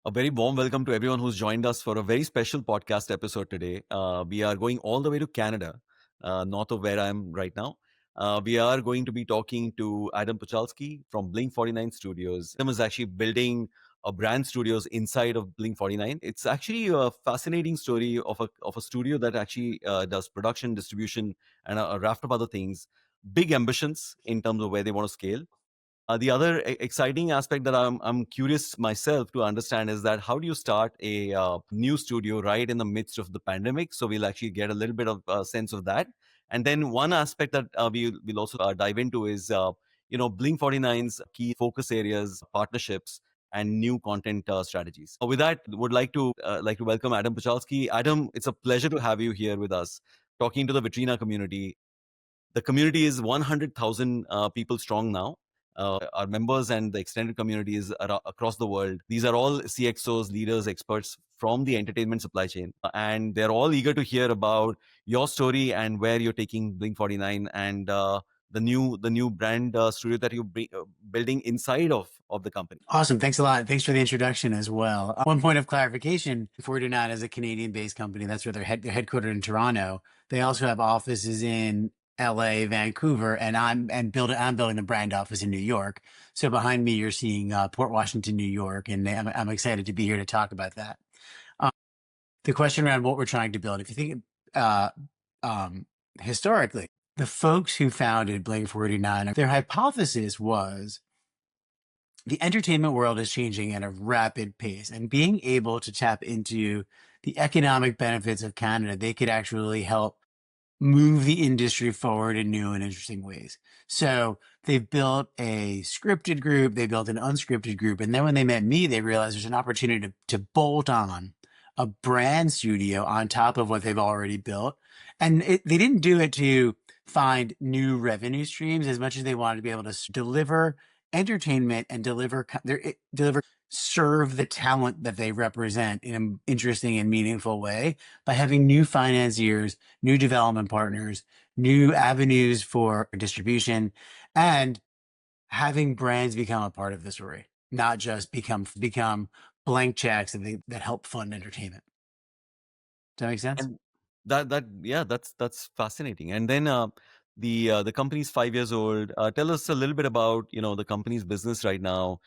A very warm welcome to everyone who's joined us for a very special podcast episode today. We are going all the way to Canada, north of where I am right now. We are going to be talking to Adam Puchalsky from Blink49 Studios. Adam is actually building a brand studios inside of Blink49. It's actually a fascinating story of a studio that actually does production, distribution, and a raft of other things. Big ambitions in terms of where they want to scale. The other exciting aspect that I'm curious myself to understand is that how do you start a new studio right in the midst of the pandemic? So we'll actually get a little bit of a sense of that. And then one aspect that we'll also dive into is Blink 49's key focus areas, partnerships, and new content strategies. With that, would like to welcome Adam Puchalsky. Adam, it's a pleasure to have you here with us, talking to the Vitrina community. The community is 100,000 people strong now. Our members and the extended community is across the world. These are all CXOs, leaders, experts from the entertainment supply chain. And they're all eager to hear about your story and where you're taking Blink 49 and the new brand studio that you're building inside of the company. Awesome. Thanks a lot. Thanks for the introduction as well. One point of clarification, 49 is a Canadian-based company. That's where they're headquartered in Toronto. They also have offices in LA, Vancouver, and I'm building the brand office in New York. So behind me, you're seeing Port Washington, New York, and I'm excited to be here to talk about that. The question around what we're trying to build, if you think historically, the folks who founded Blink49, their hypothesis was the entertainment world is changing at a rapid pace, and being able to tap into the economic benefits of Canada, they could actually help move the industry forward in new and interesting ways. So they've built a scripted group, they built an unscripted group, and then when they met me, they realized there's an opportunity to bolt on a brand studio on top of what they've already built. And they didn't do it to find new revenue streams as much as they wanted to be able to deliver entertainment and serve the talent that they represent in an interesting and meaningful way by having new financiers, new development partners, new avenues for distribution, and having brands become a part of the story, not just become blank checks that help fund entertainment. Does that make sense? And that's fascinating. And then the company's 5 years old. Tell us a little bit about the company's business right now.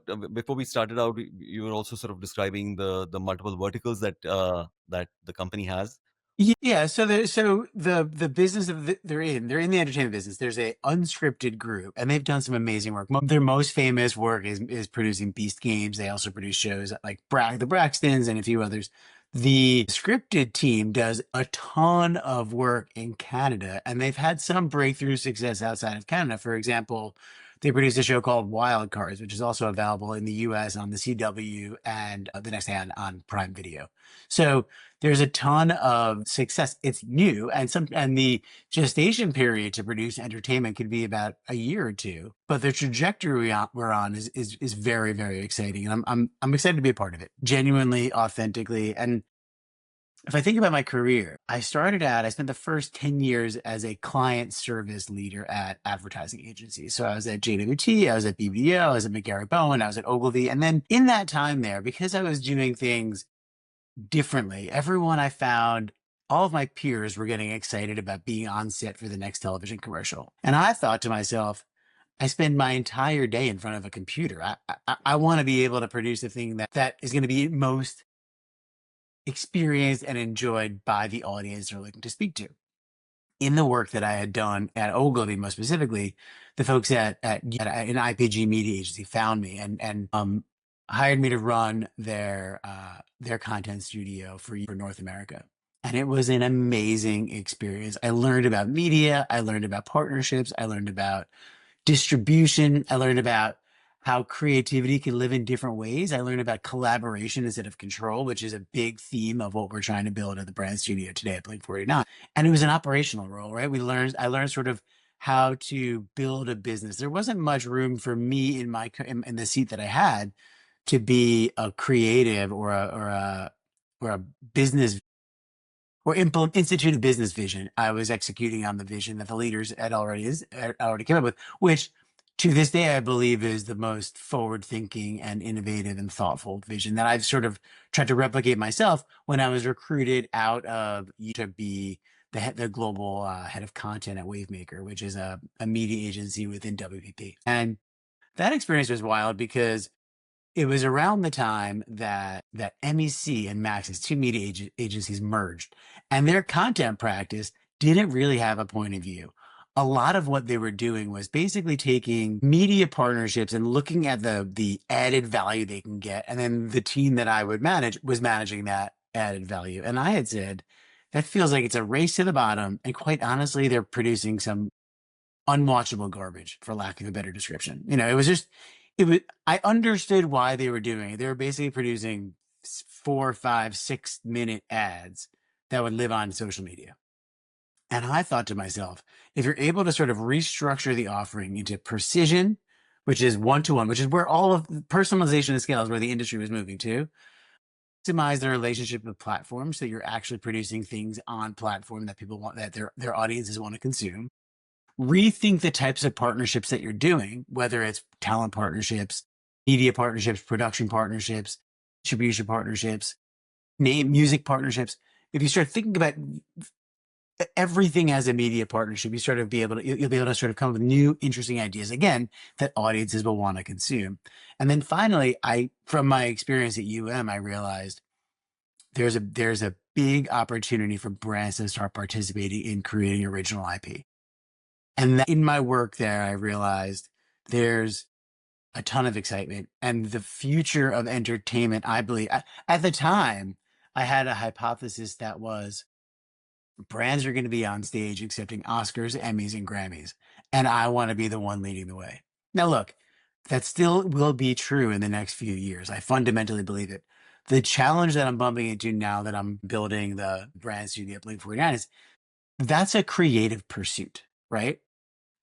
But before we started out, you were also sort of describing the multiple verticals that the company has. Yeah, so the business they're in the entertainment business. There's a unscripted group, and they've done some amazing work. Their most famous work is producing Beast Games. They also produce shows like the Braxtons and a few others. The scripted team does a ton of work in Canada, and they've had some breakthrough success outside of Canada. For example, they produced a show called Wild Cards, which is also available in the US on the CW and the next day on Prime Video. So there's a ton of success. It's new, and the gestation period to produce entertainment could be about a year or two. But the trajectory we're on is very, very exciting, and I'm excited to be a part of it, genuinely, authentically. And if I think about my career, I spent the first 10 years as a client service leader at advertising agencies. So I was at JWT, I was at BBDO, I was at McGarry Bowen, I was at Ogilvy. And then in that time there, because I was doing things differently, everyone I found, all of my peers were getting excited about being on set for the next television commercial. And I thought to myself, I spend my entire day in front of a computer. I want to be able to produce a thing that is going to be most experienced and enjoyed by the audience they're looking to speak to. In the work that I had done at Ogilvy, most specifically, the folks at an IPG media agency found me and hired me to run their content studio for North America. And it was an amazing experience. I learned about media, I learned about partnerships, I learned about distribution, I learned about how creativity can live in different ways. I learned about collaboration instead of control, which is a big theme of what we're trying to build at the brand studio today at Blink49. And it was an operational role, right? I learned sort of how to build a business. There wasn't much room for me in the seat that I had to be a creative or a business or institute a business vision. I was executing on the vision that the leaders had already came up with, which to this day, I believe is the most forward thinking and innovative and thoughtful vision that I've sort of tried to replicate myself when I was recruited out of to be the global head of content at Wavemaker, which is a media agency within WPP. And that experience was wild because it was around the time that MEC and Max's two media agencies merged, and their content practice didn't really have a point of view. A lot of what they were doing was basically taking media partnerships and looking at the added value they can get, and then the team that I would manage was managing that added value. And I had said, that feels like it's a race to the bottom, and quite honestly, they're producing some unwatchable garbage, for lack of a better description. It was just, I understood why they were doing it. They were basically producing 4, 5, 6 minute ads that would live on social media. And I thought to myself, if you're able to sort of restructure the offering into precision, which is one-to-one, which is where all of personalization and scale is where the industry was moving to, optimize the relationship with platforms so you're actually producing things on platform that people want, that their audiences want to consume, rethink the types of partnerships that you're doing, whether it's talent partnerships, media partnerships, production partnerships, distribution partnerships, name music partnerships. If you start thinking about everything as a media partnership, you sort of you'll be able to sort of come up with new, interesting ideas again that audiences will want to consume. And then finally, from my experience at I realized there's a big opportunity for brands to start participating in creating original IP. And in my work there, I realized there's a ton of excitement and the future of entertainment. I believe at the time, I had a hypothesis that was brands are going to be on stage accepting Oscars, Emmys, and Grammys. And I want to be the one leading the way. Now, look, that still will be true in the next few years. I fundamentally believe it. The challenge that I'm bumping into now that I'm building the brand studio at Blink49 is that's a creative pursuit, right?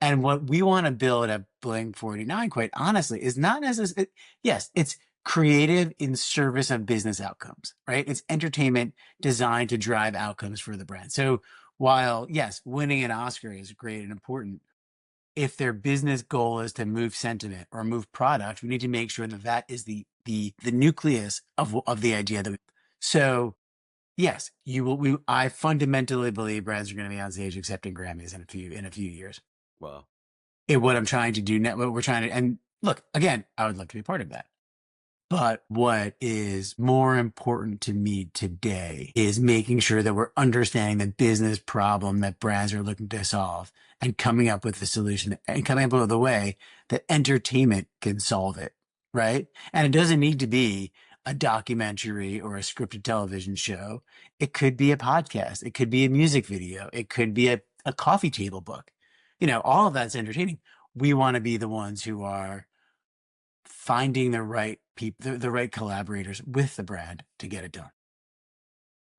And what we want to build at Blink49, quite honestly, is not necessarily, yes, it's creative in service of business outcomes, right? It's entertainment designed to drive outcomes for the brand. So while, yes, winning an Oscar is great and important, if their business goal is to move sentiment or move product, we need to make sure that that is the nucleus of the idea that so yes, you will. I fundamentally believe brands are going to be on stage accepting Grammys in a few years. Wow. What I'm trying to do now, what we're trying to, and look, again, I would love to be part of that. But what is more important to me today is making sure that we're understanding the business problem that brands are looking to solve and coming up with the solution and coming up with a way that entertainment can solve it. Right. And it doesn't need to be a documentary or a scripted television show. It could be a podcast. It could be a music video. It could be a coffee table book. All of that's entertaining. We want to be the ones who are finding the right people, the right collaborators with the brand to get it done.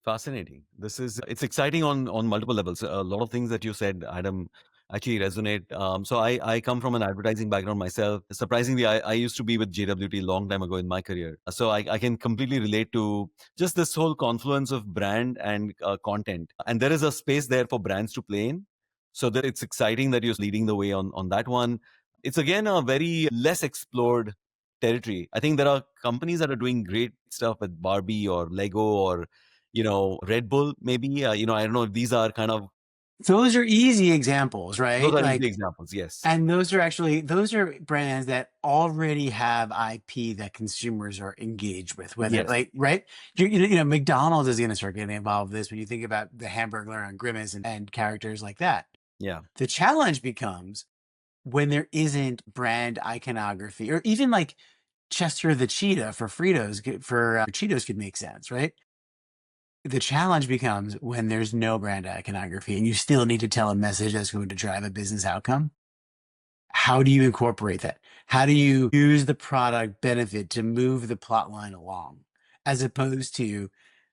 Fascinating. It's exciting on multiple levels. A lot of things that you said, Adam, actually resonate. So I come from an advertising background myself. Surprisingly, I used to be with JWT a long time ago in my career. So I can completely relate to just this whole confluence of brand and content. And there is a space there for brands to play in. So that it's exciting that you're leading the way on that one. It's again a very less explored territory. I think there are companies that are doing great stuff with Barbie or Lego or Red Bull, maybe. I don't know if these are kind of. Those are easy examples, Those right? are easy Like, examples, yes. and those are brands that already have IP that consumers are engaged with, whether Yes. like, right? McDonald's is going to start getting involved with this when you think about the Hamburglar and Grimace and characters like that. Yeah. The challenge becomes when there isn't brand iconography, or even like Chester the Cheetah for Fritos, for Cheetos could make sense, right? The challenge becomes when there's no brand iconography and you still need to tell a message that's going to drive a business outcome. How do you incorporate that? How do you use the product benefit to move the plot line along, as opposed to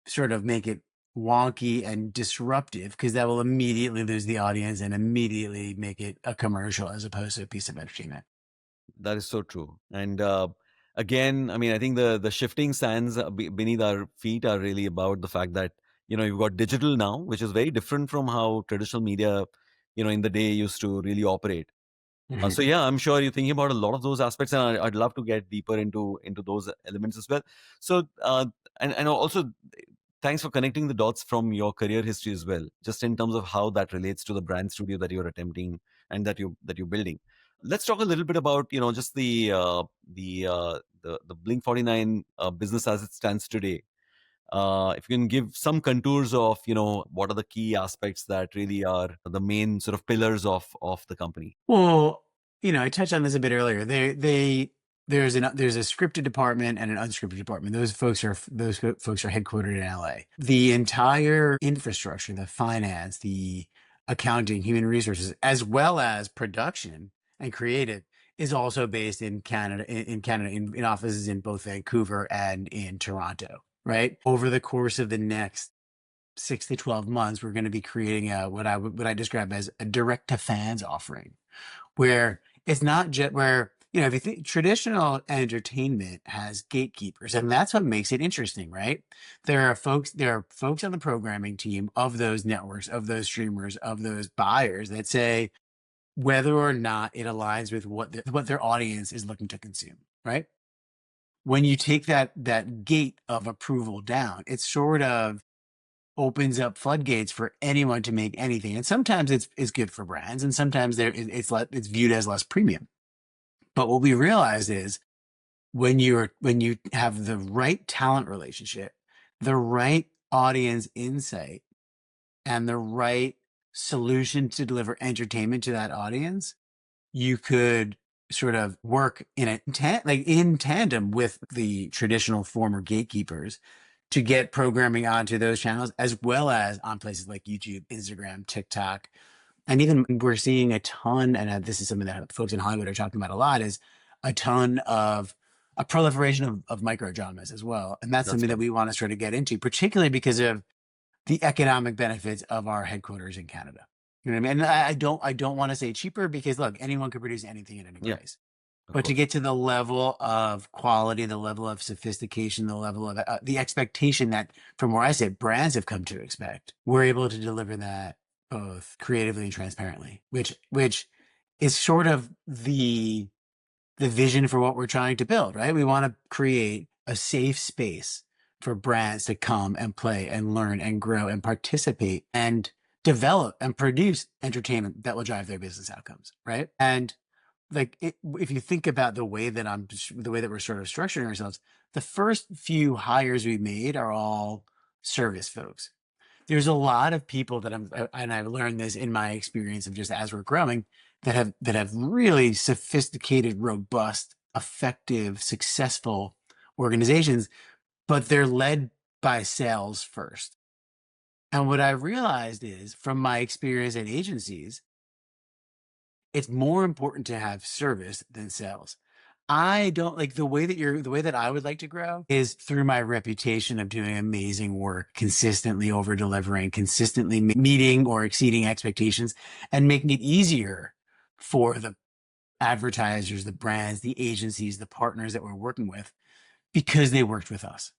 sort of make it wonky and disruptive, because that will immediately lose the audience and immediately make it a commercial as opposed to a piece of entertainment. That is so true. And again, I mean, I think the shifting sands beneath our feet are really about the fact that, you've got digital now, which is very different from how traditional media, in the day used to really operate. So yeah, I'm sure you're thinking about a lot of those aspects, and I'd love to get deeper into those elements as well. So and also thanks for connecting the dots from your career history as well, just in terms of how that relates to the brand studio that you're attempting and that you're building. Let's talk a little bit about just the Blink49 business as it stands today. If you can give some contours of what are the key aspects that really are the main sort of pillars of the company. Well, I touched on this a bit earlier. There's a scripted department and an unscripted department. Those folks are headquartered in LA. The entire infrastructure, the finance, the accounting, human resources, as well as production and creative, is also based in Canada. In Canada, in offices in both Vancouver and in Toronto. Right. Over the course of the next 6 to 12 months, we're going to be creating what I describe as a direct to fans offering, where it's not just where if you think traditional entertainment has gatekeepers, and that's what makes it interesting, right? There are folks on the programming team of those networks, of those streamers, of those buyers that say whether or not it aligns with what their audience is looking to consume, right? When you take that gate of approval down, it sort of opens up floodgates for anyone to make anything. And sometimes it's good for brands, and sometimes it's viewed as less premium. But what we realize is when you have the right talent relationship, the right audience insight, and the right solution to deliver entertainment to that audience, you could sort of work in tandem with the traditional former gatekeepers to get programming onto those channels, as well as on places like YouTube, Instagram, TikTok. And even we're seeing a ton, and this is something that folks in Hollywood are talking about a lot, is a ton of a proliferation of micro dramas as well. And that's That's something right. that we want to sort of get into, particularly because of the economic benefits of our headquarters in Canada. You know what I mean? And I don't want to say cheaper, because look, anyone could produce anything at any Yeah, price. of But to course. get to the level of quality, the level of sophistication, the level of the expectation that, from where I sit, brands have come to expect, we're able to deliver that both creatively and transparently, which is sort of the vision for what we're trying to build, right? We want to create a safe space for brands to come and play and learn and grow and participate and develop and produce entertainment that will drive their business outcomes, right? And if you think about the way that we're sort of structuring ourselves, the first few hires we made are all service folks. There's a lot of people and I've learned this in my experience of just as we're growing, that have really sophisticated, robust, effective, successful organizations, but they're led by sales first. And what I realized is, from my experience at agencies, it's more important to have service than sales. I don't like the way that I would like to grow is through my reputation of doing amazing work, consistently over delivering, consistently meeting or exceeding expectations, and making it easier for the advertisers, the brands, the agencies, the partners that we're working with, because they worked with us.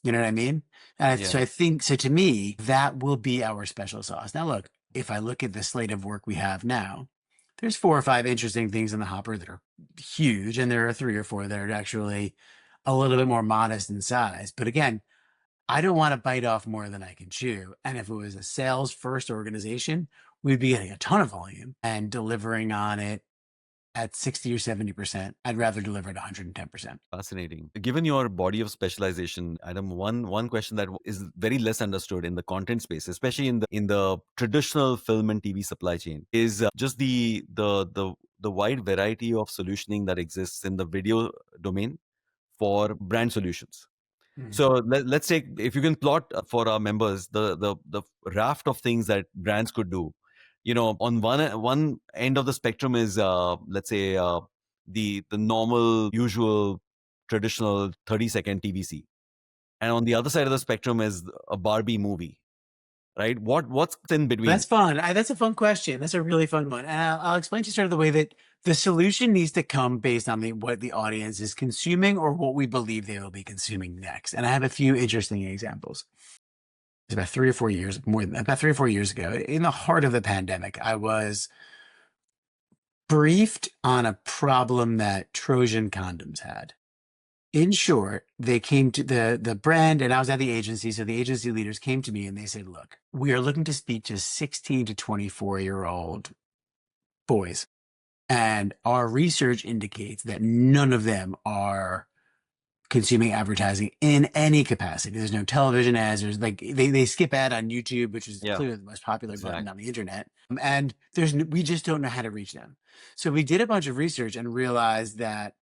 You know what I mean? Yeah. So I think, so to me, that will be our special sauce. Now, look, if I look at the slate of work we have now, there's 4 or 5 interesting things in the hopper that are huge, and there are 3 or 4 that are actually a little bit more modest in size. But again, I don't want to bite off more than I can chew. And if it was a sales first organization, we'd be getting a ton of volume and delivering on it at 60 or 70%. I'd rather deliver at 110%. Fascinating. Given your body of specialization, Adam, one question that is very less understood in the content space, especially in the traditional film and TV supply chain, is just the wide variety of solutioning that exists in the video domain for brand solutions. Mhm. So let's take, if you can plot for our members the raft of things that brands could do. On one end of the spectrum is let's say the normal, usual, traditional 30-second TVC, and on the other side of the spectrum is a Barbie movie, right? What's in between? That's fun. That's a fun question. That's a really fun one. And I'll explain to you sort of the way that the solution needs to come based on what the audience is consuming or what we believe they will be consuming next. And I have a few interesting examples. It's about 3 or 4 years, more than about 3 or 4 years ago, in the heart of the pandemic, I was briefed on a problem that Trojan condoms had. In short, they came to the brand, and I was at the agency. So the agency leaders came to me and they said, look, we are looking to speak to 16 to 24-year-old boys. And our research indicates that none of them are consuming advertising in any capacity. There's no television ads. There's like they skip ad on YouTube, which is Yeah, clearly the most popular button exact. on the internet. And we just don't know how to reach them. So we did a bunch of research and realized that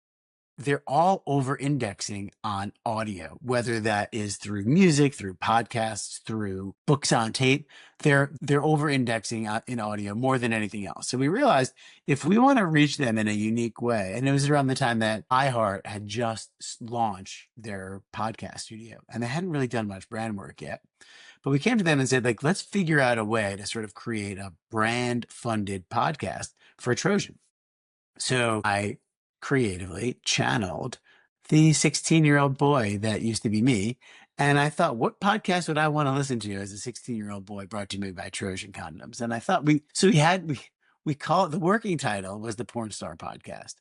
they're all over indexing on audio, whether that is through music, through podcasts, through books on tape. They're over indexing in audio more than anything else. So we realized if we want to reach them in a unique way, and it was around the time that iHeart had just launched their podcast studio, and they hadn't really done much brand work yet. But we came to them and said, like, let's figure out a way to sort of create a brand funded podcast for Trojan. So I creatively channeled the 16-year-old boy that used to be me. And I thought, what podcast would I want to listen to as a 16-year-old boy brought to me by Trojan Condoms? And I thought we call it, the working title was the Porn Star Podcast.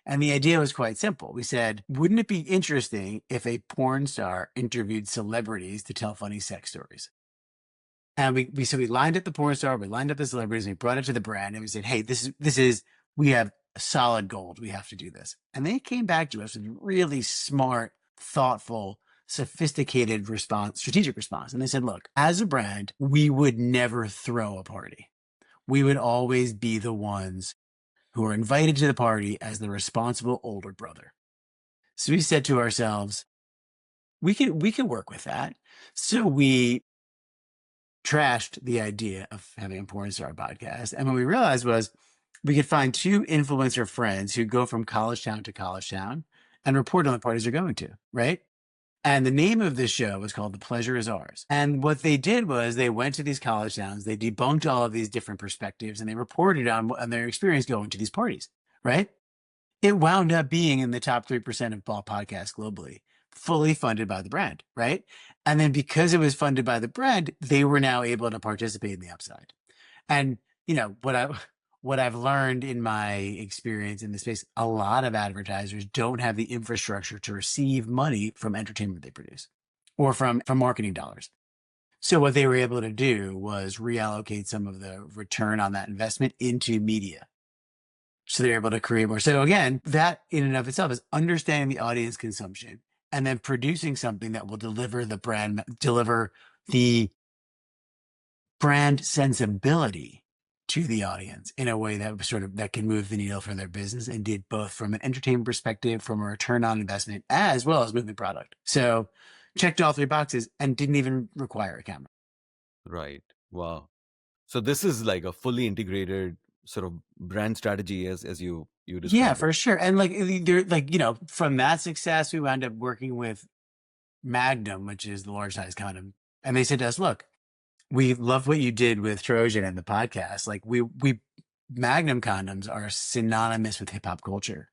And the idea was quite simple. We said, wouldn't it be interesting if a porn star interviewed celebrities to tell funny sex stories? And we lined up the porn star, we lined up the celebrities, and we brought it to the brand, and we said, "Hey, we have solid gold. We have to do this." And they came back to us with really smart, thoughtful, sophisticated response, strategic response. And they said, "Look, as a brand, we would never throw a party. We would always be the ones who are invited to the party as the responsible older brother." So we said to ourselves, we can work with that. So we trashed the idea of having a porn star podcast. And what we realized was we could find two influencer friends who go from college town to college town and report on the parties they're going to, right? And the name of this show was called The Pleasure Is Ours. And what they did was they went to these college towns, they debunked all of these different perspectives, and they reported on their experience going to these parties, right? It wound up being in the top 3% of ball podcasts globally, fully funded by the brand, right? And then because it was funded by the brand, they were now able to participate in the upside. And what I've learned in my experience in the space, a lot of advertisers don't have the infrastructure to receive money from entertainment they produce or from marketing dollars. So what they were able to do was reallocate some of the return on that investment into media. So they're able to create more. So again, that in and of itself is understanding the audience consumption and then producing something that will deliver the brand sensibility to the audience in a way that that can move the needle for their business and did both from an entertainment perspective, from a return on investment, as well as moving product. So checked all three boxes and didn't even require a camera. Right. Wow. So this is like a fully integrated sort of brand strategy as you Yeah, described it. for sure. And from that success, we wound up working with Magnum, which is the large size condom. And they said to us, look, we love what you did with Trojan and the podcast. Like we Magnum condoms are synonymous with hip hop culture.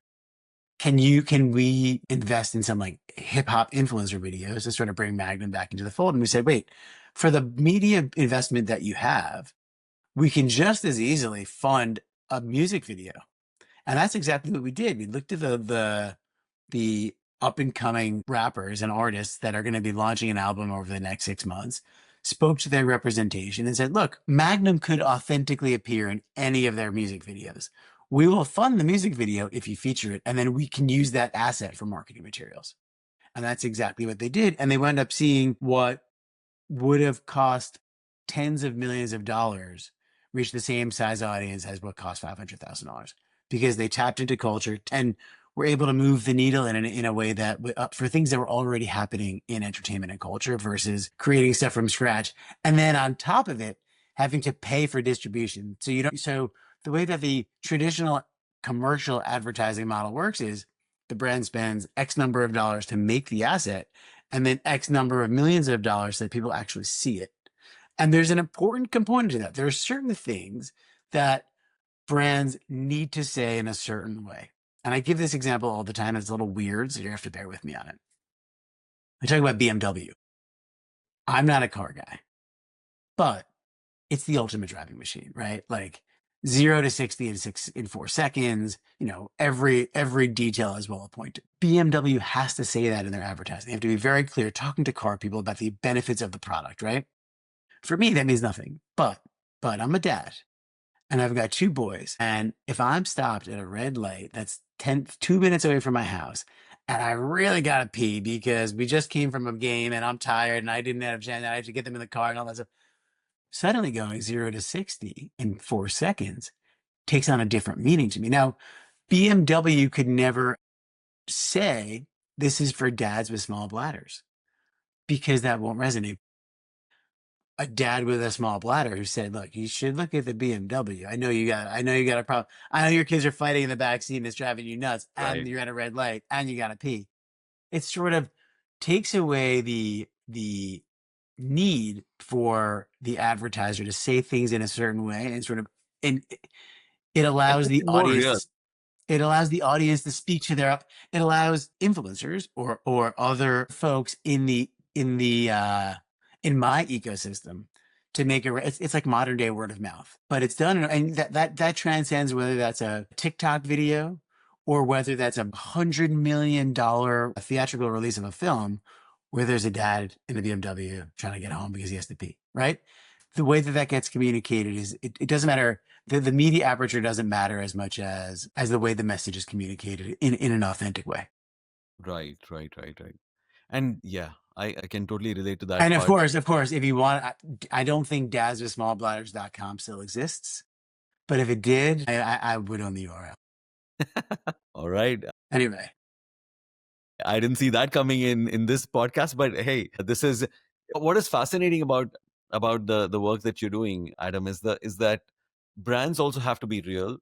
Can we invest in some like hip hop influencer videos to sort of bring Magnum back into the fold? And we said, wait, for the media investment that you have, we can just as easily fund a music video. And that's exactly what we did. We looked at the up and coming rappers and artists that are going to be launching an album over the next 6 months, spoke to their representation and said, look, Magnum could authentically appear in any of their music videos. We will fund the music video if you feature it, and then we can use that asset for marketing materials. And that's exactly what they did. And they wound up seeing what would have cost tens of millions of dollars reach the same size audience as what cost $500,000 because they tapped into culture and were able to move the needle in a way that for things that were already happening in entertainment and culture versus creating stuff from scratch. And then on top of it, having to pay for distribution. So the way that the traditional commercial advertising model works is the brand spends X number of dollars to make the asset and then X number of millions of dollars so that people actually see it. And there's an important component to that. There are certain things that brands need to say in a certain way. And I give this example all the time. It's a little weird, so you have to bear with me on it. I talk about BMW. I'm not a car guy, but it's the ultimate driving machine, right? Like 0 to 60 in 4 seconds. Every detail is well appointed. BMW has to say that in their advertising. They have to be very clear, talking to car people about the benefits of the product, right? For me, that means nothing. But I'm a dad and I've got 2 boys. And if I'm stopped at a red light that's 2 minutes away from my house, and I really gotta pee because we just came from a game and I'm tired and I didn't have a chance, I have to get them in the car and all that stuff. Suddenly going 0 to 60 in 4 seconds takes on a different meaning to me. Now, BMW could never say this is for dads with small bladders because that won't resonate. A dad with a small bladder who said, "Look, you should look at the BMW. I know you got a problem. I know your kids are fighting in the back seat and it's driving you nuts, and Right. you're at a red light, and you got to pee." It sort of takes away the need for the advertiser to say things in a certain way, and and it It allows makes the it more audience real. to speak to their. It allows influencers or other folks in my ecosystem to make it's like modern day word of mouth, but it's done, and that transcends whether that's a TikTok video or whether that's $100 million theatrical release of a film where there's a dad in the BMW trying to get home because he has to pee, right? The way that gets communicated is it doesn't matter. The media aperture doesn't matter as much as the way the message is communicated in an authentic way. Right, right, right, right. And yeah, I can totally relate to that And part. of course, if you want, I don't think dadswithsmallbladders.com still exists, but if it did, I would own the URL. All right. Anyway, I didn't see that coming in this podcast, but hey, this is what is fascinating about the work that you're doing, Adam, is that brands also have to be real.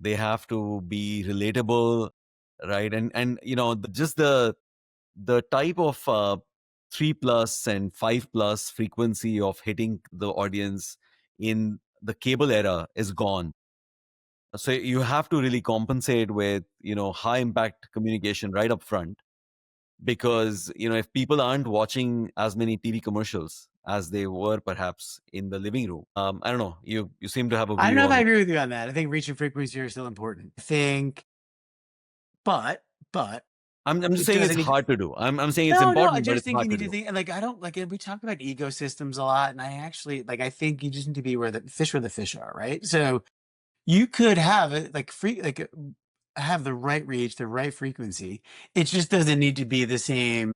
They have to be relatable, right? And just the type of 3+ and 5+ frequency of hitting the audience in the cable era is gone. So you have to really compensate with high impact communication right up front, because if people aren't watching as many TV commercials as they were perhaps in the living room, I don't know, you seem to have a I don't view know if I on. agree with you on that. I think reach and frequency are still important. I think, but I'm just it saying it's doesn't. hard to do. I'm saying it's No, I important, but just it's think you hard to need to do. think like I don't like we talk about ecosystems a lot, and I actually I think you just need to be where the fish are, right? So you could have it have the right reach, the right frequency. It just doesn't need to be the same,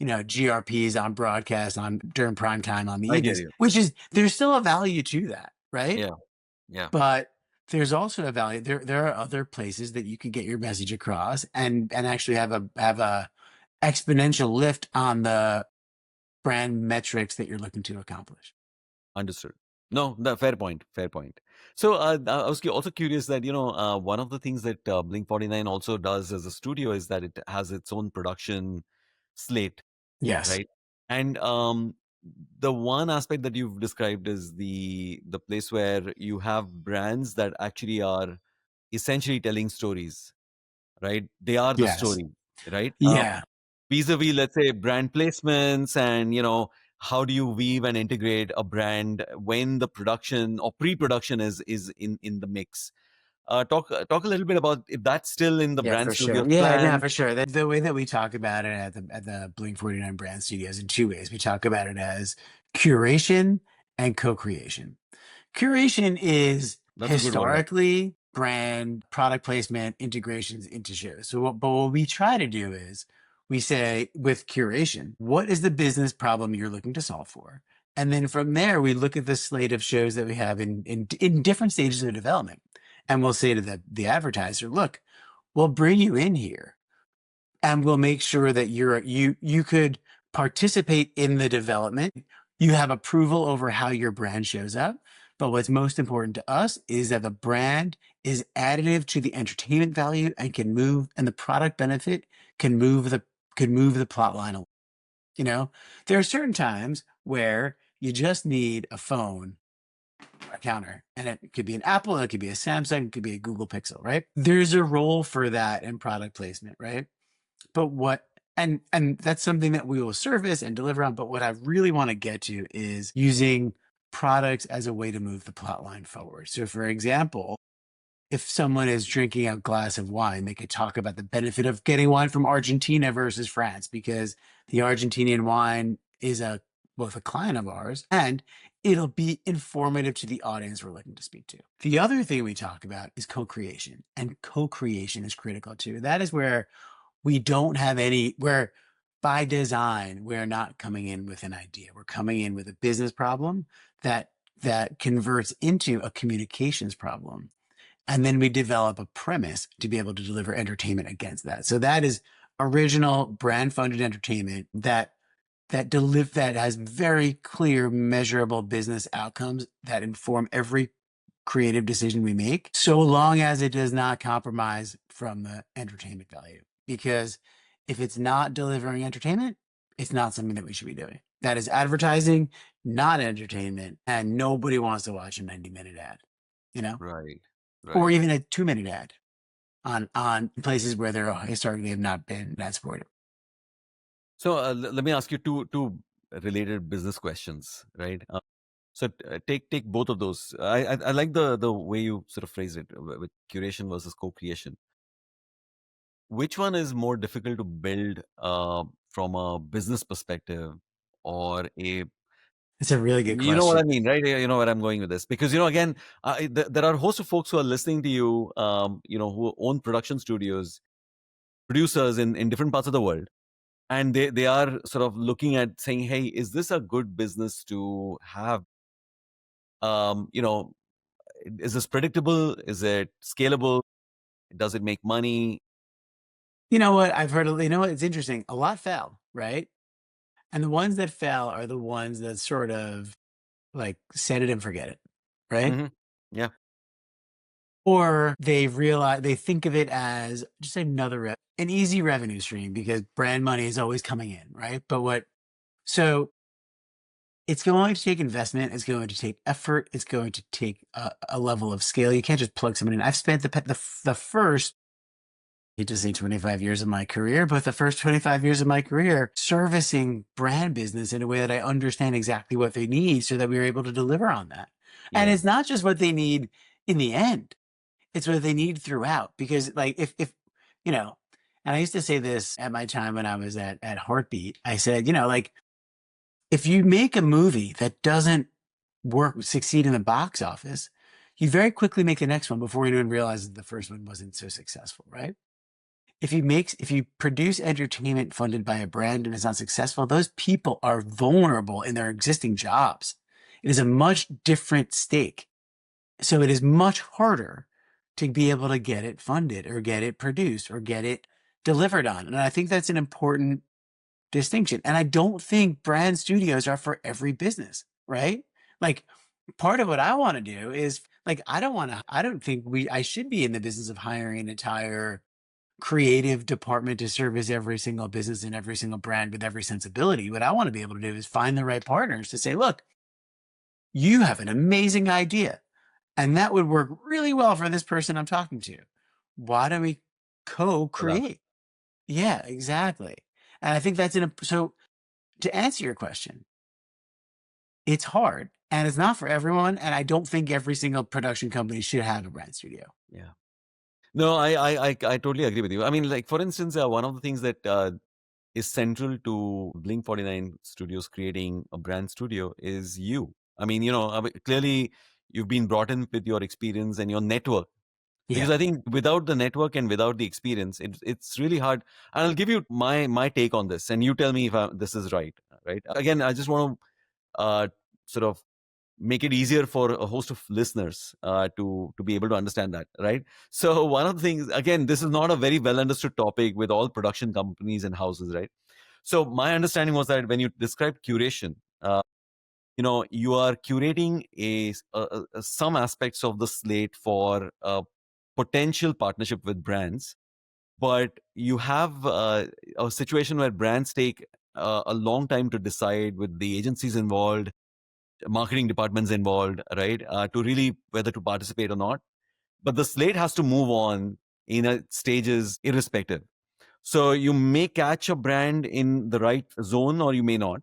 GRPs on broadcast on during prime time on the I hear evenings, you. which is there's still a value to that, right? Yeah, yeah. But there's also a value. There are other places that you can get your message across and actually have a exponential lift on the brand metrics that you're looking to accomplish. Understood. No, fair point. Fair point. So I was also curious that one of the things that Blink49 also does as a studio is that it has its own production slate, Yes. right? And the one aspect that you've described is the place where you have brands that actually are essentially telling stories, right? They are the Yes. story, right? Yeah. Vis-a-vis, let's say, brand placements, and how do you weave and integrate a brand when the production or pre-production is in the mix. Talk a little bit about if that's still in the Yeah, brand for sure. studios Yeah, no, plan. for sure. The way that we talk about it at the Blink 49 Brand Studios in 2 ways. We talk about it as curation and co-creation. Curation is That's a good word. historically brand product placement integrations into shows. But what we try to do is we say with curation, what is the business problem you're looking to solve for? And then from there, we look at the slate of shows that we have in different stages of development. And we'll say to the advertiser, look, we'll bring you in here and we'll make sure that you could participate in the development. You have approval over how your brand shows up. But what's most important to us is that the brand is additive to the entertainment value and and the product benefit can move the plot line along. There are certain times where you just need a phone, a counter, and it could be an Apple, it could be a Samsung, it could be a Google Pixel, right? There's a role for that in product placement, right? But what and that's something that we will service and deliver on. But what I really want to get to is using products as a way to move the plot line forward. So, for example, if someone is drinking a glass of wine, they could talk about the benefit of getting wine from Argentina versus France because the Argentinian wine is a both a client of ours and it'll be informative to the audience we're looking to speak to. The other thing we talk about is co-creation, and co-creation is critical too. That is where we don't have any, where by design, we're not coming in with an idea. We're coming in with a business problem that converts into a communications problem. And then we develop a premise to be able to deliver entertainment against that. So that is original brand funded entertainment that has very clear measurable business outcomes that inform every creative decision we make, so long as it does not compromise from the entertainment value. Because if it's not delivering entertainment, it's not something that we should be doing. That is advertising, not entertainment, and nobody wants to watch a 90-minute ad, you know, Right. or Right. even a 2-minute ad on places where there historically have not been that supported. So let me ask you two related business questions, right? So take both of those. I like the way you sort of phrase it with curation versus co-creation. Which one is more difficult to build from a business perspective, or a, It's a really good you know what question. I mean, right? You know where I'm going with this, because again, there are a host of folks who are listening to you, who own production studios, producers in different parts of the world, and they are sort of looking at saying, hey, is this a good business to have? um you know is this predictable? Is it scalable? Does it make money? You know what? I've heard, you know what? It's interesting. A lot fell, right? And the ones that fell are the ones that sort of like set it and forget it, right? Hmm. Yeah. Or they realize they think of it as just an easy revenue stream because brand money is always coming in, right? So it's going to take investment, it's going to take effort, it's going to take a level of scale. You can't just plug someone in. I've spent the first, I hate to say 25 years of my career, but the first 25 years of my career servicing brand business in a way that I understand exactly what they need so that we were able to deliver on that. And Yeah. it's not just what they need in the end, it's what they need throughout. Because like if you know, and I used to say this at my time when I was at Heartbeat, I said, like if you make a movie that doesn't succeed in the box office, you very quickly make the next one before anyone realizes the first one wasn't so successful, right? If you produce entertainment funded by a brand and it's not successful, those people are vulnerable in their existing jobs. It is a much different stake. So it is much harder to be able to get it funded or get it produced or get it delivered on. And I think that's an important distinction. And I don't think brand studios are for every business, right? Like part of what I want to do is like I don't think I should be in the business of hiring an entire creative department to service every single business and every single brand with every sensibility. What I want to be able to do is find the right partners to say, look, you have an amazing idea and that would work really well for this person I'm talking to. Why don't we Collaborate. co-create? Yeah, exactly. And I think so to answer your question, it's hard and it's not for everyone. And I don't think every single production company should have a brand studio. Yeah. No, I totally agree with you. I mean, like, for instance, one of the things that is central to Blink49 Studios creating a brand studio is you. I mean, I mean, clearly you've been brought in with your experience and your network. Because Yeah. I think without the network and without the experience, it's really hard. And I'll give you my take on this, and you tell me if this is right. Right? Again, I just want to sort of make it easier for a host of listeners to be able to understand that, right? So one of the things, again, this is not a very well understood topic with all production companies and houses, right? So my understanding was that when you describe curation, you are curating some aspects of the slate for a potential partnership with brands, but you have a situation where brands take a long time to decide, with the agencies involved, marketing departments involved, right, to really whether to participate or not. But the slate has to move on in stages irrespective. So you may catch a brand in the right zone or you may not.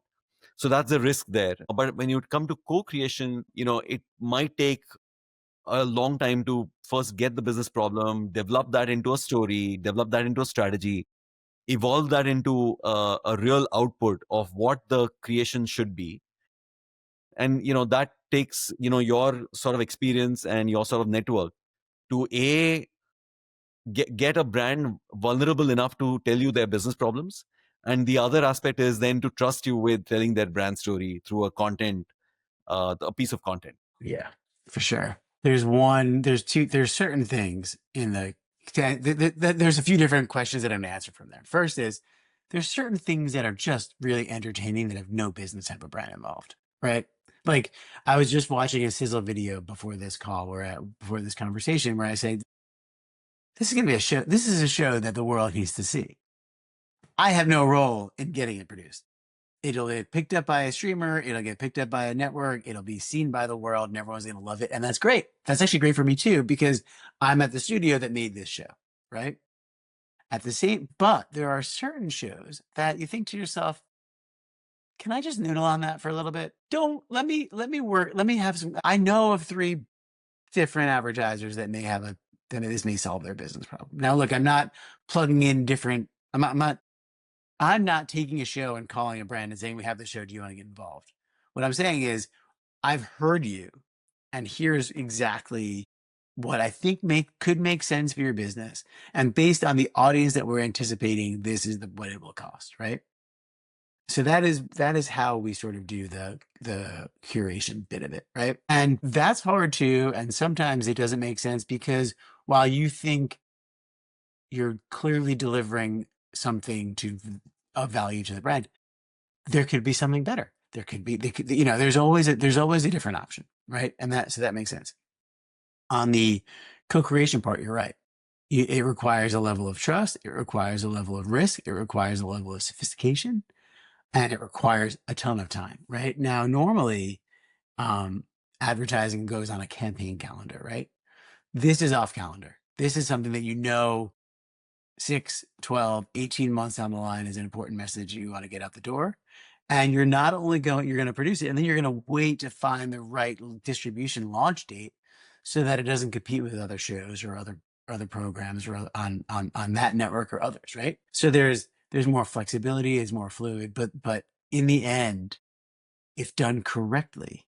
So that's the risk there. But when you come to co-creation, it might take a long time to first get the business problem, develop that into a story, develop that into a strategy, evolve that into a real output of what the creation should be. And that takes your sort of experience and your sort of network to get a brand vulnerable enough to tell you their business problems, and the other aspect is then to trust you with telling their brand story through a piece of content. Yeah, for sure. There's certain things in there's a few different questions that I'm gonna answer from there. First is, there's certain things that are just really entertaining that have no business type of brand involved, right? Like, I was just watching a Sizzle video before this before this conversation, where I say, this is gonna be a show. This is a show that the world needs to see. I have no role in getting it produced. It'll get picked up by a streamer. It'll get picked up by a network. It'll be seen by the world, and everyone's going to love it. And that's great. That's actually great for me too, because I'm at the studio that made this show, right? But there are certain shows that you think to yourself, can I just noodle on that for a little bit? Let me work. Let me have some. I know of 3 different advertisers that this may solve their business problem. Now, look, I'm not plugging in different. I'm not taking a show and calling a brand and saying, we have the show, do you want to get involved? What I'm saying is, I've heard you, and here's exactly what I think could make sense for your business. And based on the audience that we're anticipating, this is what it will cost, right? So that is how we sort of do the curation bit of it, right? And that's hard too. And sometimes it doesn't make sense, because while you think you're clearly delivering something of value to the brand, there could be something better. There's always a different option, right? So that makes sense. On the co-creation part, you're right. It requires a level of trust. It requires a level of risk. It requires a level of sophistication, and it requires a ton of time, right? Now, normally, advertising goes on a campaign calendar, right? This is off calendar. This is something that 6, 12, 18 months down the line is an important message you want to get out the door. And you're going to produce it, and then you're going to wait to find the right distribution launch date, so that it doesn't compete with other shows or other programs, or on that network or others, right? So there's more flexibility, it's more fluid, but in the end, if done correctly,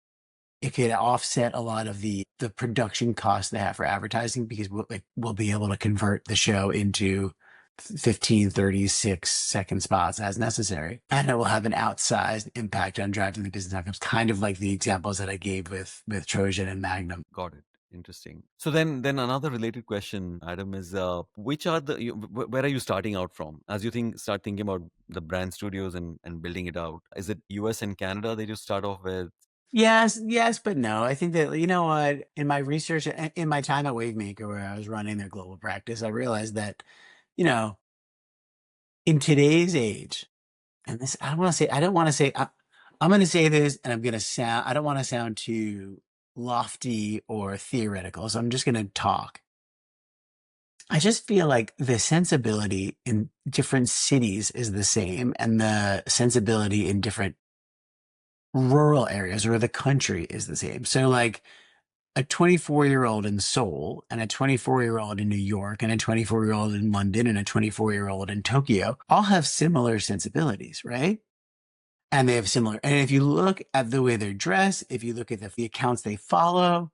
it could offset a lot of the production costs they have for advertising, because we'll be able to convert the show into 15, 36-second spots as necessary. And it will have an outsized impact on driving the business outcomes, kind of like the examples that I gave with Trojan and Magnum. Got it. Interesting. So then another related question, Adam, is where are you starting out from as you start thinking about the brand studios and building it out? Is it US and Canada that you start off with? Yes, but no. I think that, what, in my research, in my time at Wavemaker, where I was running their global practice, I realized that, in today's age, and this, I don't want to say, I'm going to say this, and I don't want to sound too lofty or theoretical, so I'm just going to talk. I just feel like the sensibility in different cities is the same, and the sensibility in different rural areas or the country is the same. So, like, a 24-year-old in Seoul, and a 24-year-old in New York, and a 24-year-old in London, and a 24-year-old in Tokyo all have similar sensibilities, right? And they have similar. And if you look at the way they're dressed, if you look at the accounts they follow,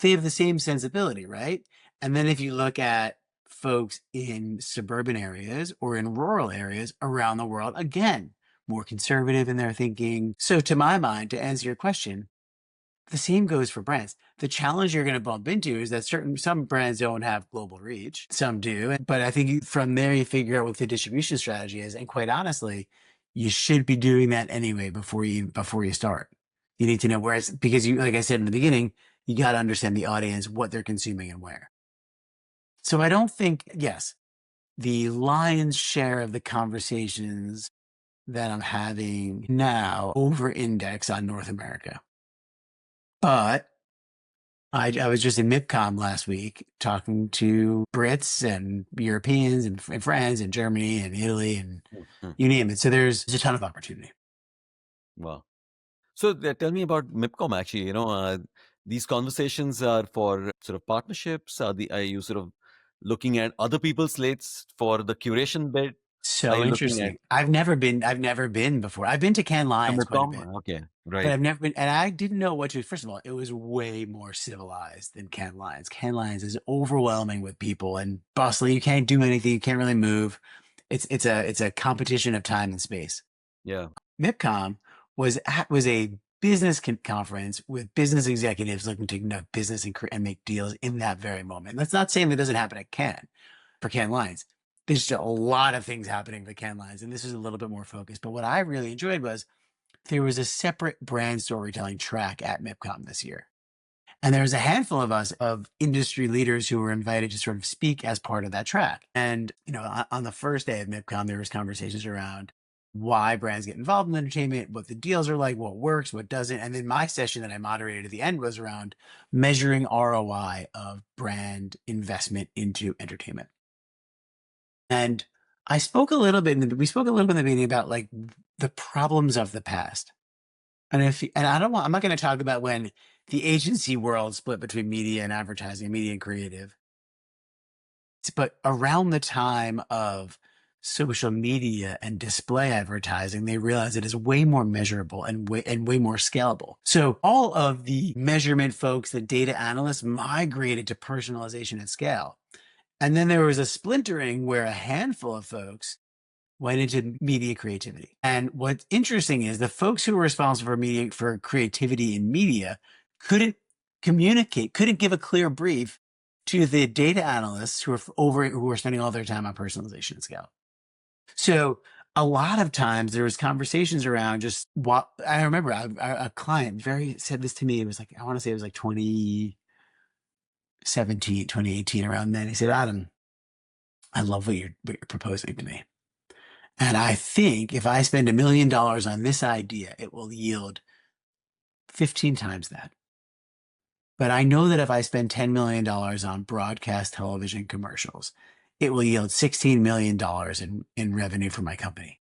they have the same sensibility, right? And then if you look at folks in suburban areas or in rural areas around the world, again, more conservative in their thinking. So, to my mind, to answer your question, the same goes for brands. The challenge you're going to bump into is that some brands don't have global reach. Some do. But I think from there, you figure out what the distribution strategy is. And quite honestly, you should be doing that anyway before you start. You need to know where because like I said in the beginning, you got to understand the audience, what they're consuming and where. So I don't think, yes, the lion's share of the conversations that I'm having now over index on North America. But I was just in MIPCOM last week talking to Brits and Europeans and friends in Germany and Italy and you name it. So there's a ton of opportunity. Wow. So tell me about MIPCOM actually. These conversations are for sort of partnerships. Are you sort of looking at other people's slates for the curation bit? Are So you looking at interesting. I've never been before. I've been to Cannes Lions quite a MIPCOM? bit, Okay, but right. I've never been, and I didn't know what to. First of all, it was way more civilized than Cannes Lions. Cannes Lions is overwhelming with people and bustling. You can't do anything. You can't really move. It's a competition of time and space. Yeah, MIPCOM was a business conference with business executives looking to conduct business and make deals in that very moment. That's not saying that doesn't happen at Cannes for Cannes Lions. There's just a lot of things happening for Cannes Lions, and this is a little bit more focused. But what I really enjoyed was there was a separate brand storytelling track at MIPCOM this year. And there was a handful of us, of industry leaders, who were invited to sort of speak as part of that track. And, on the first day of MIPCOM, there was conversations around why brands get involved in entertainment, what the deals are like, what works, what doesn't. And then my session that I moderated at the end was around measuring ROI of brand investment into entertainment. And we spoke a little bit in the beginning about like the problems of the past. And I'm not going to talk about when the agency world split between media and advertising, media and creative. But around the time of social media and display advertising, they realized it is way more measurable and way more scalable. So all of the measurement folks, the data analysts, migrated to personalization at scale. And then there was a splintering where a handful of folks went into media creativity. And what's interesting is the folks who were responsible for creativity in media couldn't couldn't give a clear brief to the data analysts who were spending all their time on personalization at scale. So a lot of times there was conversations around just what I remember a client very said this to me. It was like, I want to say it was like 2017, 2018, around then. He said, Adam, I love what you're proposing to me. And I think if I spend $1 million on this idea, it will yield 15 times that. But I know that if I spend $10 million on broadcast television commercials, it will yield $16 million in revenue for my company.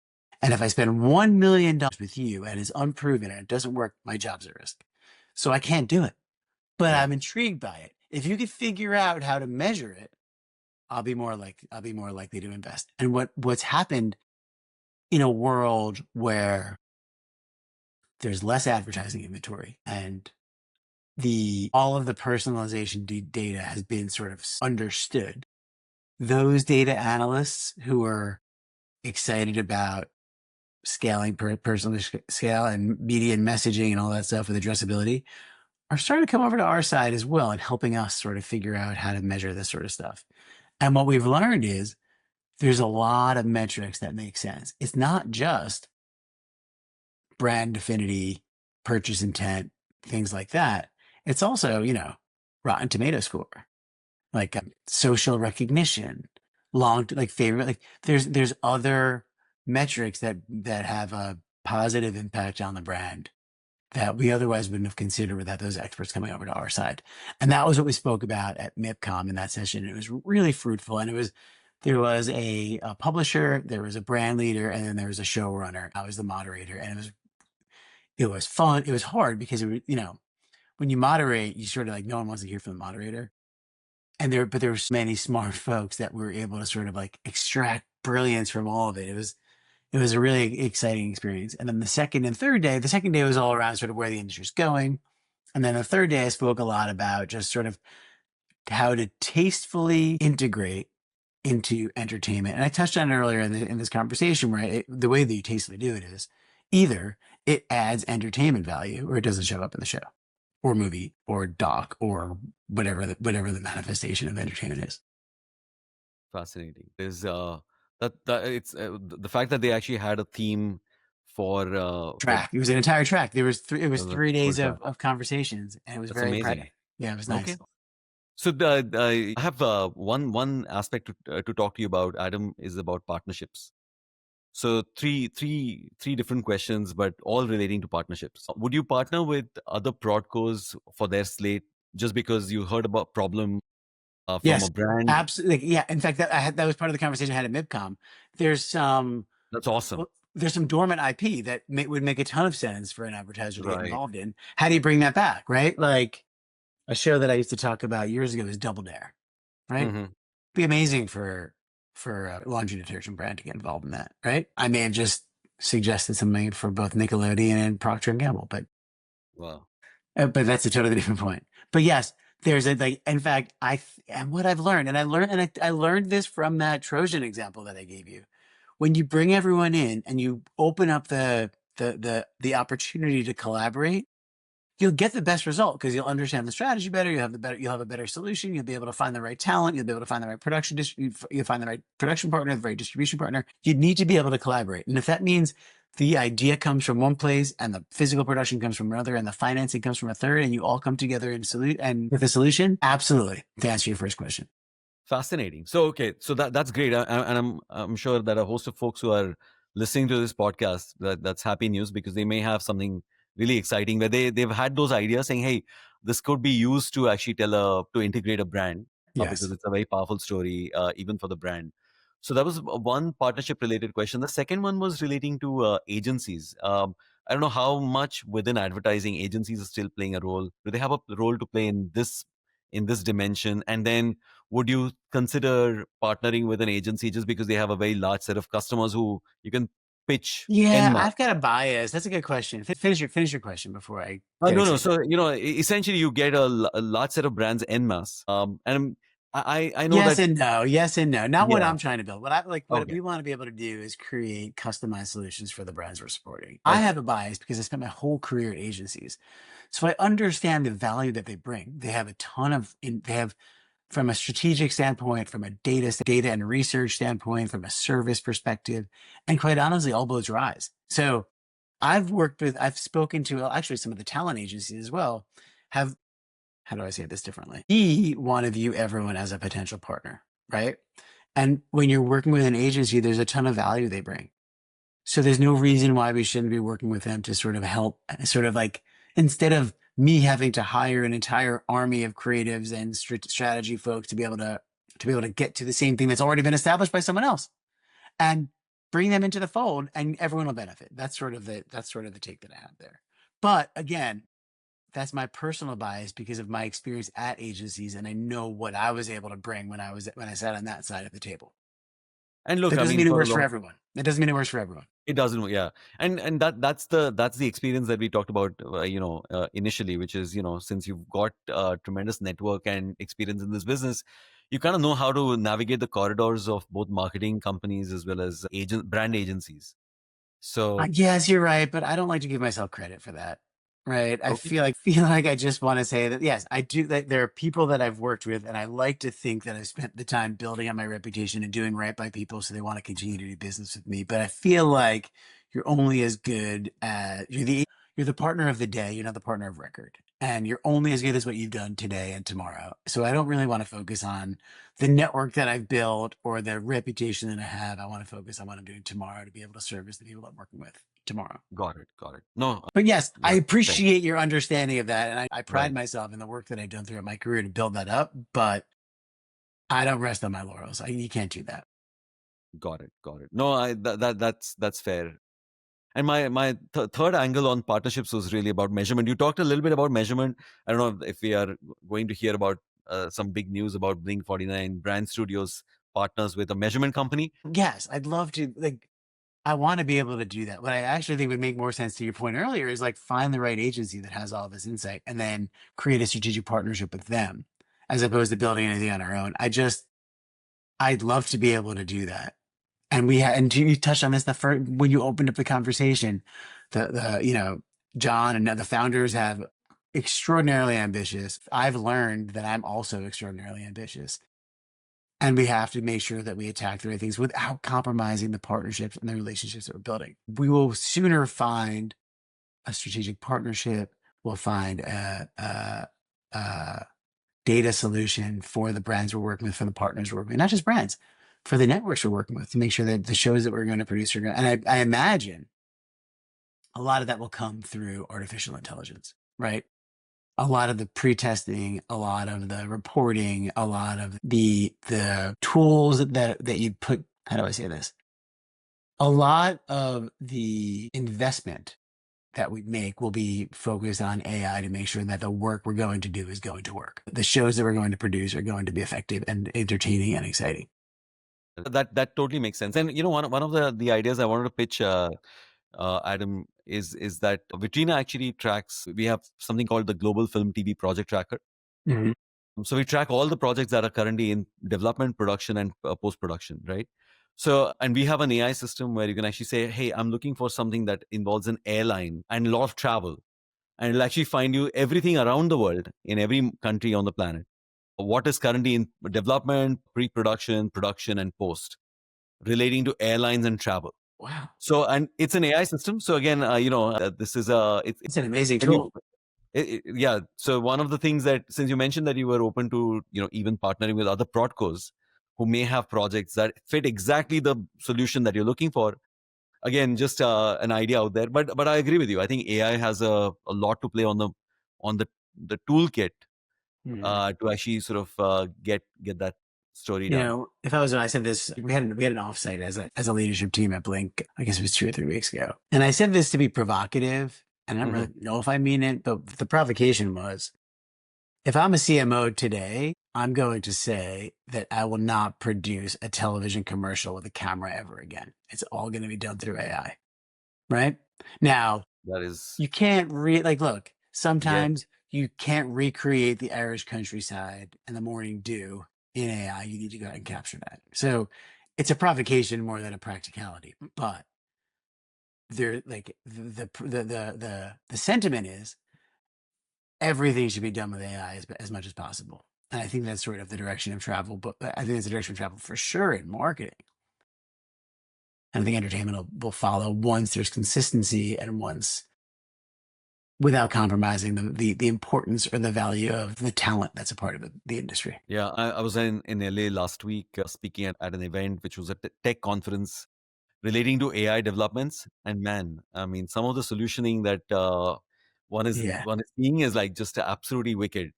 And if I spend $1 million with you and it's unproven and it doesn't work, my job's at risk. So I can't do it. But yeah, I'm intrigued by it. If you could figure out how to measure it, I'll be more likely to invest. And what's happened in a world where there's less advertising inventory and the all of the personalization data has been sort of understood. Those data analysts who are excited about scaling personal scale and media and messaging and all that stuff with addressability are starting to come over to our side as well and helping us sort of figure out how to measure this sort of stuff. And what we've learned is there's a lot of metrics that make sense. It's not just brand affinity, purchase intent, things like that. It's also, Rotten Tomato score, like social recognition, like favorite, like there's other metrics that have a positive impact on the brand that we otherwise wouldn't have considered without those experts coming over to our side. And that was what we spoke about at MIPCOM in that session. It was really fruitful. And there was a publisher, there was a brand leader, and then there was a showrunner. I was the moderator, and it was fun. It was hard because when you moderate, you sort of like, no one wants to hear from the moderator. But there were so many smart folks that were able to sort of like extract brilliance from all of it. It was a really exciting experience. And then the second day was all around sort of where the industry's going. And then the third day, I spoke a lot about just sort of how to tastefully integrate into entertainment. And I touched on it earlier in this conversation, where the way that you tastefully do it is either it adds entertainment value or it doesn't show up in the show or movie or doc or whatever the manifestation of entertainment is. fascinating. There's that it's the fact that they actually had a theme for Track. It was an entire track. It was the 3 days whole track. of conversations, and it was That's very amazing. yeah, it was Okay. nice. So I have one aspect to talk to you about, Adam, is about partnerships. So three different questions, but all relating to partnerships. Would you partner with other prodcos for their slate just because you heard about problem from a Yes, brand? absolutely. Yeah, in fact, that was part of the conversation I had at MIPCOM. There's some That's awesome. there's some dormant IP that would make a ton of sense for an advertiser to get Right. involved in. How do you bring that back, right? Like a show that I used to talk about years ago is Double Dare, right? Hmm. Be amazing for a laundry detergent brand to get involved in that, right? I may have just suggested something for both Nickelodeon and Procter and Gamble, Wow. but that's a totally different point. But yes, there's a like. In fact, and what I've learned, and I learned this from that Trojan example that I gave you. When you bring everyone in and you open up the opportunity to collaborate, you'll get the best result because you'll understand the strategy better. You'll have a better solution. You'll be able to find the right talent. You'll be able to find the right you'll find the right production partner, the right distribution partner. You need to be able to collaborate. And if that means the idea comes from one place and the physical production comes from another and the financing comes from a third and you all come together and with a solution, absolutely. To answer your first question. Fascinating. So okay, so that's great, and I'm sure that a host of folks who are listening to this podcast, that's happy news, because they may have something really exciting where they've had those ideas saying, hey, this could be used to actually to integrate a brand, because Yes. it's a very powerful story, even for the brand. So that was one partnership related question. The second one was relating to agencies. I don't know how much within advertising agencies are still playing a role. Do they have a role to play in this dimension? And then would you consider partnering with an agency just because they have a very large set of customers who you can pitch en Yeah, masse? I've got a bias. That's a good question. Finish your question before I get No. excited. So, essentially you get a large set of brands en masse. And I know Yes that, and no. Yes and no. Not what yeah, I'm trying to build. What okay, we want to be able to do is create customized solutions for the brands we're supporting. I okay, have a bias because I spent my whole career at agencies. So I understand the value that they bring. They have a ton of they have from a strategic standpoint, from a data and research standpoint, from a service perspective, and quite honestly, all boats rise. So I've spoken to actually some of the talent agencies as well, have how do I say this differently? We want to view everyone as a potential partner, right? And when you're working with an agency, there's a ton of value they bring. So there's no reason why we shouldn't be working with them to sort of help, sort of like instead of me having to hire an entire army of creatives and strategy folks to be able to get to the same thing that's already been established by someone else and bring them into the fold, and everyone will benefit. That's sort of the take that I have there. But again, that's my personal bias because of my experience at agencies and I know what I was able to bring when I sat on that side of the table. and look, That I doesn't mean, mean it for a works for lot. everyone. That doesn't mean it works for everyone. It doesn't, yeah, and that's the experience that we talked about, initially, which is, since you've got tremendous network and experience in this business, you kind of know how to navigate the corridors of both marketing companies as well as brand agencies. So Yes, you're right, but I don't like to give myself credit for that. Right? I okay, feel like I just want to say that yes, I do that there are people that I've worked with and I like to think that I've spent the time building on my reputation and doing right by people so they want to continue to do business with me. But I feel like you're only as good as you're the partner of the day, you're not the partner of record. And you're only as good as what you've done today and tomorrow. So I don't really want to focus on the network that I've built or the reputation that I have. I want to focus on what I'm doing tomorrow to be able to service the people I'm working with tomorrow. got it. No, But yes, I that's fair, appreciate your understanding of that. And I pride right? myself in the work that I've done throughout my career to build that up, but I don't rest on my laurels. You can't do that. Got it. No, that's fair. And my third angle on partnerships was really about measurement. You talked a little bit about measurement. I don't know if we are going to hear about some big news about Blink49 Brand Studios partners with a measurement company. Yes, I'd love to. Like, I want to be able to do that. What I actually think would make more sense to your point earlier is like find the right agency that has all this insight and then create a strategic partnership with them as opposed to building anything on our own. I'd love to be able to do that. And and you touched on this the first when you opened up the conversation. John and the founders have extraordinarily ambitious. I've learned that I'm also extraordinarily ambitious, and we have to make sure that we attack the right things without compromising the partnerships and the relationships that we're building. We will sooner find a strategic partnership. We'll find a data solution for the brands we're working with, for the partners we're working with, not just brands, for the networks we're working with to make sure that the shows that we're going to produce are going to, and I imagine a lot of that will come through artificial intelligence, right? A lot of the pre-testing, a lot of the reporting, a lot of the tools that you put, how do I say this? A lot of the investment that we make will be focused on AI to make sure that the work we're going to do is going to work. The shows that we're going to produce are going to be effective and entertaining and exciting. That totally makes sense. And one of the ideas I wanted to pitch, Adam, is that Vitrina actually tracks. We have something called the Global Film TV Project Tracker. Mhm. So we track all the projects that are currently in development, production, and post production, right? So, and we have an AI system where you can actually say, "Hey, I'm looking for something that involves an airline and a lot of travel," and it'll actually find you everything around the world in every country on the planet. What is currently in development, pre-production, production, and post relating to airlines and travel. Wow. So, and it's an AI system. So again, this is It's an amazing when tool. you, yeah. So one of the things that, since you mentioned that you were open to, even partnering with other prodcos who may have projects that fit exactly the solution that you're looking for. Again, just an idea out there. But I agree with you. I think AI has a lot to play on the toolkit Mhm. to actually sort of get that story You done. know, if I was, I said this, we had an offsite as a leadership team at Blink. I guess it was 2 or 3 weeks ago, and I said this to be provocative, and I don't Hmm. really know if I mean it, but the provocation was, if I'm a CMO today, I'm going to say that I will not produce a television commercial with a camera ever again. It's all going to be done through AI, right? Now, That is, you can't like, look, yes. sometimes you can't recreate the Irish countryside and the morning dew in AI. You need to go ahead and capture that. So it's a provocation more than a practicality. But there, like the sentiment is everything should be done with AI as much as possible. And I think that's sort of the direction of travel. But I think it's the direction of travel for sure in marketing. And I think entertainment will follow once there's consistency and once without compromising the importance or the value of the talent that's a part of the industry. Yeah, I was in LA last week speaking at an event which was a tech conference relating to AI developments. And man, I mean, some of the solutioning that Yeah. one is seeing is like just absolutely wicked.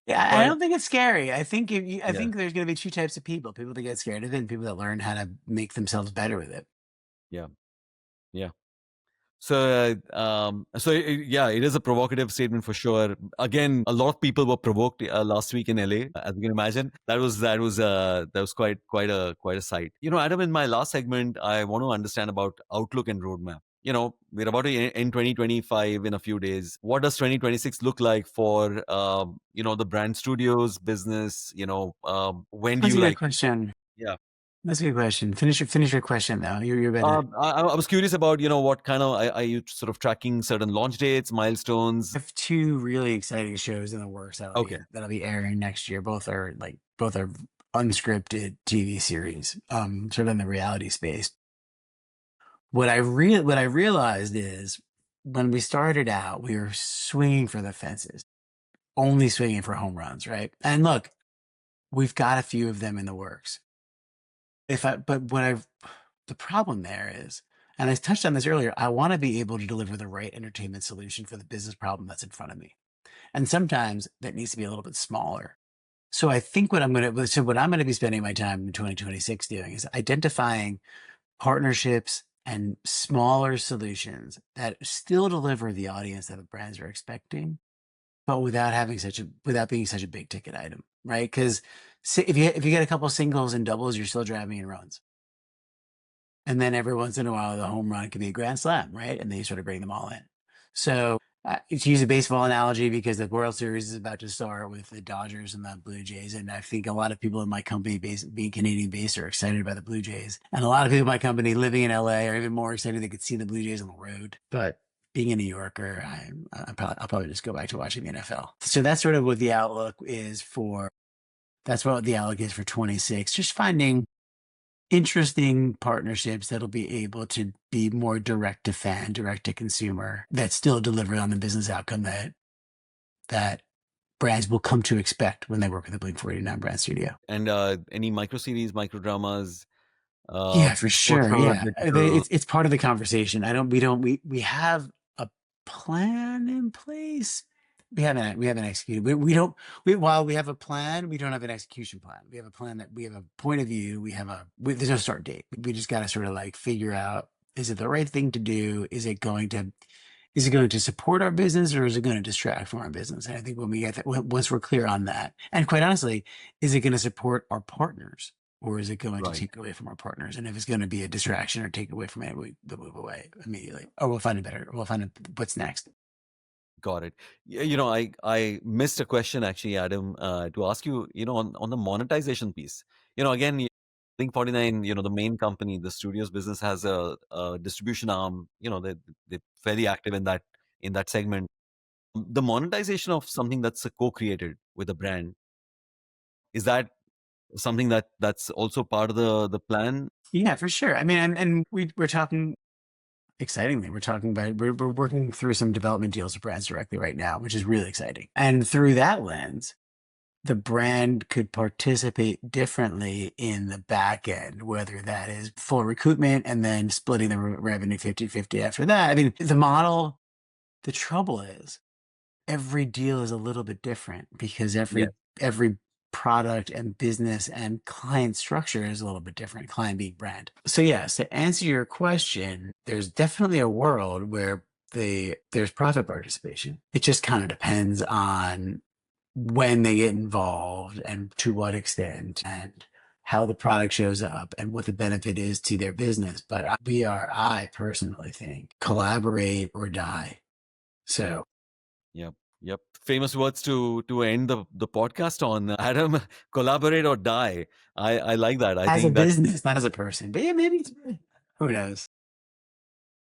Yeah, I But don't think it's scary. I think I yeah, think there's going to be two types of people that get scared of it and people that learn how to make themselves better with it. yeah, yeah. Yeah, it is a provocative statement for sure. Again, a lot of people were provoked last week in LA, as you can imagine. That was quite a sight. Adam, in my last segment, I want to understand about outlook and roadmap. We're about to in 2025 in a few days. What does 2026 look like for the brand studios business? When do That's you a good like? question. Yeah. That's a good question. Finish your question though. You're better. I was curious about, what kind of, are you sort of tracking certain launch dates, I milestones? have two really exciting shows in the works Okay. that'll be airing next year. Both are unscripted TV series, sort of in the reality space. What I realized is when we started out, we were swinging for the fences, only swinging for home runs, right? And look, we've got a few of them in the works. But the problem there is, and I touched on this earlier, I want to be able to deliver the right entertainment solution for the business problem that's in front of me. And sometimes that needs to be a little bit smaller. So I think what I'm going to be spending my time in 2026 doing is identifying partnerships and smaller solutions that still deliver the audience that the brands are expecting, but without being such a big ticket item, right? Because if you get a couple singles and doubles, you're still driving in runs. And then every once in a while, the home run could be a grand slam, right? And then you sort of bring them all in. So to use a baseball analogy, because the World Series is about to start with the Dodgers and the Blue Jays, and I think a lot of people in my company, being Canadian based, are excited by the Blue Jays, and a lot of people in my company living in LA are even more excited they could see the Blue Jays on the road. But being a New Yorker, I'll probably just go back to watching the NFL. So that's sort of what the outlook is for. That's what the outlook is for 26. Just finding interesting partnerships that'll be able to be more direct to fan, direct to consumer, that still deliver on the business outcome that brands will come to expect when they work with the Blink49 brand studio. And any micro series, micro dramas, Yeah, for short sure. film, Yeah. digital. It's part of the conversation. I don't we don't we have a plan in place, We haven't executed. We don't. While we have a plan, we don't have an execution plan. We have a plan that we have a point of view. There's no start date. We just got to sort of like figure out, is it the right thing to do? Is it going to support our business, or is it going to distract from our business? And I think when we get that, once we're clear on that, and quite honestly, is it going to support our partners, or is it going to Right. take away from our partners? And if it's going to be a distraction or take away from it, we'll move away immediately, or we'll find what's next. Got it. I missed a question actually, Adam, to ask you, on the monetization piece. Again, Blink49, the main company, the studios business has a distribution arm. They're very active in that segment. The monetization of something that's co-created with a brand, is that something that's also part of the plan? Yeah, for sure. I mean, and we're talking excitingly. We're working through some development deals with brands directly right now, which is really exciting. And through that lens, the brand could participate differently in the back end, whether that is full recoupment and then splitting the revenue 50-50 after that. I mean, the trouble is every deal is a little bit different because Yeah. every product and business and client structure is a little bit different, client being brand. So yes, to answer your question, there's definitely a world where there's profit participation. It just kind of depends on when they get involved and to what extent and how the product shows up and what the benefit is to their business. But I personally think, collaborate or die. So Yep. Yep. Famous words to end the podcast on. Adam, collaborate or die. I like that. I as a think that business, not as a person, but yeah, maybe who knows?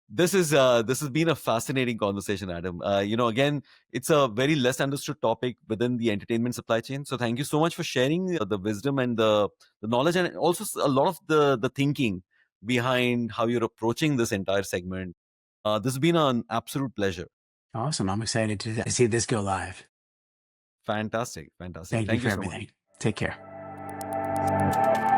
this has been a fascinating conversation, Adam. Again, it's a very less understood topic within the entertainment supply chain. So thank you so much for sharing the wisdom and the knowledge, and also a lot of the thinking behind how you're approaching this entire segment. This has been an absolute pleasure. Awesome. I'm excited to see this go live. Fantastic. Fantastic. Thank you Thank for you so much. everything. Take care.